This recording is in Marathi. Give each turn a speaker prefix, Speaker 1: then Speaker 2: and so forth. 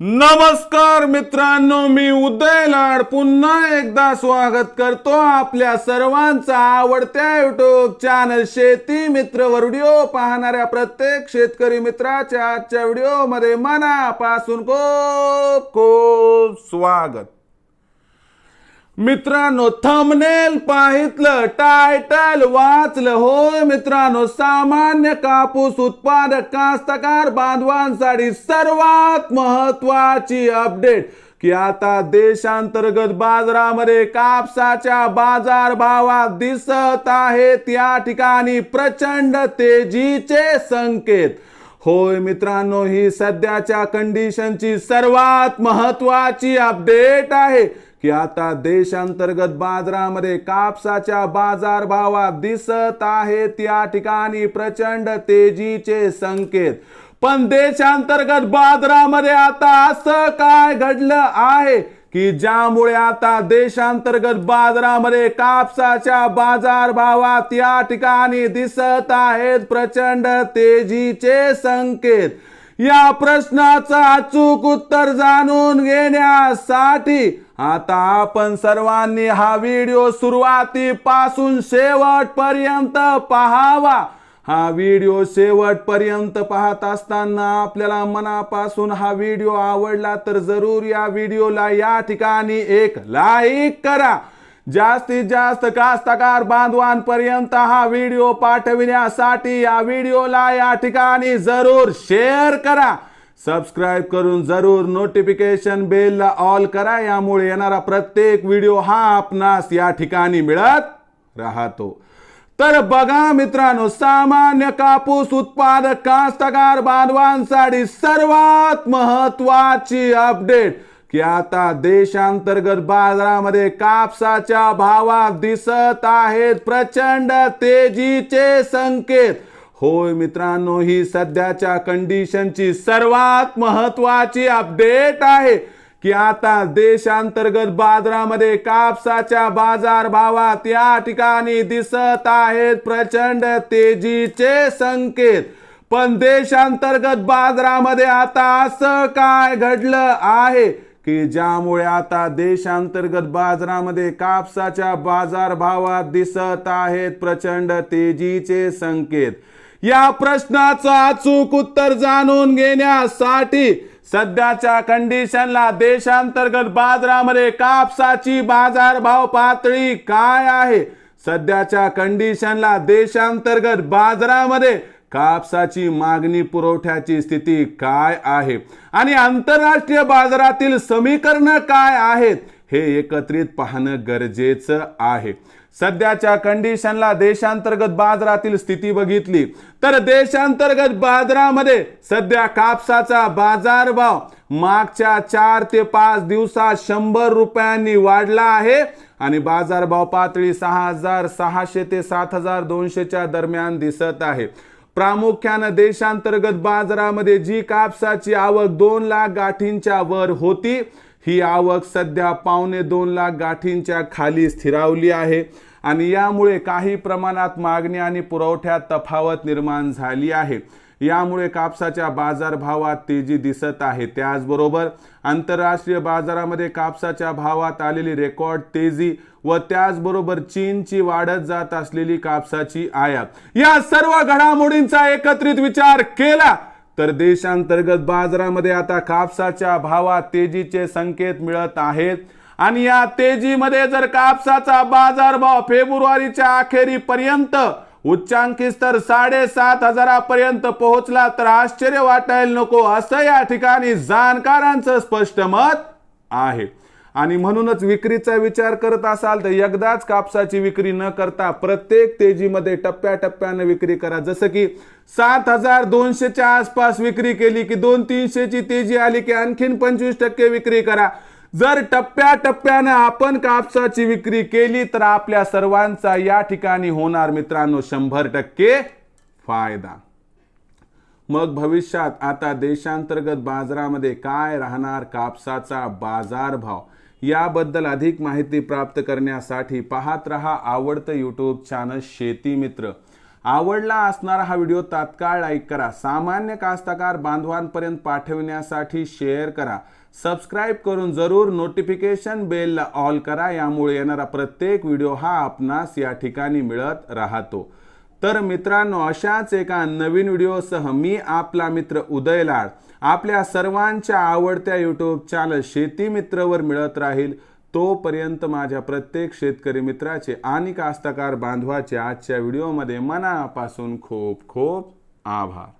Speaker 1: नमस्कार मित्रांनो, मी उदय लाड पुन्हा एकदा स्वागत करतो आपल्या सर्वांचा आवडत्या युट्यूब चॅनल शेती मित्र वर व्हिडिओ पाहणाऱ्या प्रत्येक शेतकरी मित्राच्या आजच्या व्हिडिओ मध्ये मनापासून खूप खूप स्वागत। मित्रांनो, थंबनेल पाहितलं, टायटल वाचलं, होय मित्रांनो, सामान्य कापूस उत्पादक कास्तकार बांधवांसाठी सर्वात महत्त्वाची अपडेट की आता देशांतर्गत बाजारामध्ये कापसाच्या बाजार भावात दिसत आहेत या ठिकाणी प्रचंड तेजीचे संकेत। होय मित्रांनो, ही सध्याच्या कंडिशनची सर्वात महत्त्वाची अपडेट आहे की आता देशांतर्गत बाजारामध्ये कापसाच्या बाजार भावात दिसत आहेत या ठिकाणी प्रचंड तेजीचे संकेत। पण देशांतर्गत बाजारामध्ये आता असं काय घडलं आहे की ज्यामुळे आता देशांतर्गत बाजारामध्ये कापसाच्या बाजार भावात या ठिकाणी दिसत आहेत प्रचंड तेजीचे संकेत। या प्रश्नाचं अचूक उत्तर जाणून घेण्यासाठी आता आपण सर्वांनी हा व्हिडिओ सुरुवातीपासून शेवटपर्यंत पाहावा। हा व्हिडिओ शेवटपर्यंत पाहत असताना आपल्याला मनापासून हा व्हिडिओ आवडला तर जरूर या व्हिडिओला या ठिकाणी एक लाईक करा। जास्तीत जास्त कास्तकार बांधवांपर्यंत हा व्हिडिओ पाठविण्यासाठी या व्हिडिओला या ठिकाणी जरूर शेअर करा। सबस्क्राइब करून जरूर नोटिफिकेशन बेलला ऑल करा, यामुळे येणारा प्रत्येक व्हिडिओ हा आपणास या ठिकाणी मिळत राहतो। तर बघा मित्रांनो, सामान्य कापूस उत्पादक कास्तकार बांधवांसाठी सर्वात महत्त्वाची अपडेट की आता देशांतर्गत बाजारामध्ये कापसाच्या भावात दिसत आहेत प्रचंड तेजीचे संकेत। होय मित्रांनो, ही सध्याच्या कंडिशनची सर्वात महत्त्वाची अपडेट आहे की आता देशांतर्गत बाजारामध्ये कापसाच्या बाजार भावात या ठिकाणी दिसत आहेत प्रचंड तेजीचे संकेत। पण देशांतर्गत बाजारामध्ये आता असं काय घडलं आहे की ज्यामुळे आता देशांतर्गत बाजारामध्ये कापसाच्या बाजार भावात दिसत आहेत प्रचंड तेजीचे संकेत। या प्रश्नाचं अचूक उत्तर जाणून घेण्यासाठी सध्याच्या कंडिशनला देशांतर्गत बाजारामध्ये कापसाची बाजार भाव पातळी काय आहे, सध्याच्या कंडिशनला देशांतर्गत बाजारामध्ये कापसाची मागणी पुरवठ्याची स्थिती काय आहे आणि आंतरराष्ट्रीय बाजारातील समीकरण काय आहेत हे एकत्रित पाहणं गरजेचं आहे। सध्याच्या कंडिशनला देशांतर्गत बाजारातील स्थिती बघितली तर देशांतर्गत बाजारामध्ये सध्या कापसाचा बाजार भाव मागच्या 4 ते 5 दिवसात 100 रुपयांनी वाढला आहे आणि बाजार भाव पातळी 6600 ते 7200 च्या दरम्यान दिसत आहे। प्रामुख्याने देशांतर्गत बाजारामध्ये जी कापसाची आवक 2 लाख गाठींच्या वर होती, ही आवक सध्या 1.25 लाख गाठींच्या खाली स्थिरावली आहे आणि यामुळे काही प्रमाणात मागणी आणि पुरवठ्यात तफावत निर्माण झाली आहे। यामुळे कापसाच्या बाजार भावात तेजी दिसत आहे। त्याचबरोबर आंतरराष्ट्रीय बाजारामध्ये कापसाच्या भावात आलेली रेकॉर्ड तेजी व त्याचबरोबर चीनची वाढत जात असलेली कापसाची आयात, या सर्व घडामोडींचा एकत्रित विचार केला तर देशांतर्गत बाजारामध्ये आता कापसाच्या भावात तेजीचे संकेत मिळत आहेत। आणि या तेजीमध्ये जर कापसाचा बाजार भाव फेब्रुवारीच्या अखेरीपर्यंत उच्चांकी स्तर 7,500 पर्यंत पोहोचला तर आश्चर्य वाटायला नको, असं या ठिकाणी जाणकारांचं स्पष्ट मत आहे। आणि म्हणूनच विक्रीचा विचार करत असाल तर एकदाच कापसाची विक्री न करता प्रत्येक तेजीमध्ये टप्प्याटप्प्याने विक्री करा। जसं की 7,200 च्या आसपास विक्री केली की 200-300 ची तेजी आली की आणखीन 25% विक्री करा। जर टप्प्याटप्प्याने आपण कापसाची विक्री केली तर आपल्या सर्वांचा या ठिकाणी होणार मित्रांनो 100% फायदा। मग भविष्यात आता देशांतर्गत बाजारामध्ये काय राहणार कापसाचा बाजार भाव, याबद्दल अधिक माहिती प्राप्त करण्यासाठी पाहत रहा आवडतं YouTube चॅनल शेती मित्र। आवडला असणारा हा व्हिडिओ तात्काळ लाईक करा, सामान्य कास्तकार बांधवांपर्यंत पाठविण्यासाठी शेअर करा, सबस्क्राईब करून जरूर नोटिफिकेशन बेलला ऑल करा, यामुळे येणारा प्रत्येक व्हिडिओ हा आपणास या ठिकाणी मिळत राहतो। तर मित्रांनो, अशाच एका नवीन व्हिडिओसह मी आपला मित्र उदय लाड आपल्या सर्वांच्या आवडत्या यूट्यूब चॅनल शेती मित्रवर मिळत राहील। तोपर्यंत माझ्या प्रत्येक शेतकरी मित्राचे आणि कास्तकार बांधवाचे आजच्या व्हिडिओमध्ये मनापासून खूप खूप आभार।